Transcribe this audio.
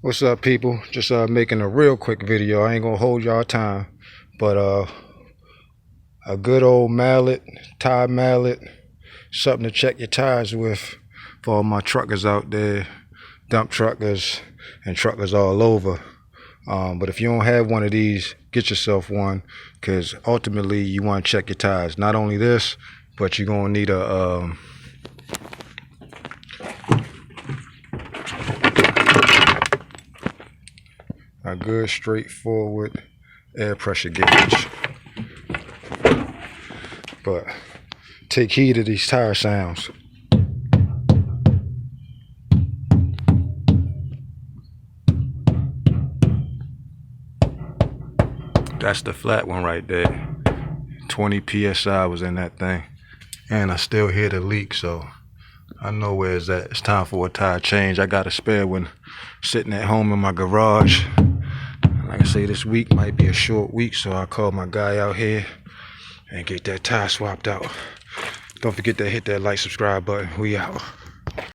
What's up, people? Just making a real quick video. I ain't gonna hold y'all time, but a good old mallet, tire mallet, something to check your tires with for all my truckers out there, dump truckers and truckers all over. But if you don't have one of these, get yourself one, because ultimately you want to check your tires. Not only this, but you're gonna need a good straightforward air pressure gauge. But take heed of these tire sounds. That's the flat one right there. 20 psi was in that thing, and I still hear the leak, so I know where it's at. It's time for a tire change. I got a spare one sitting at home in my garage. Like I say, this week might be a short week, so I'll call my guy out here and get that tire swapped out. Don't forget to hit that like, subscribe button. We out.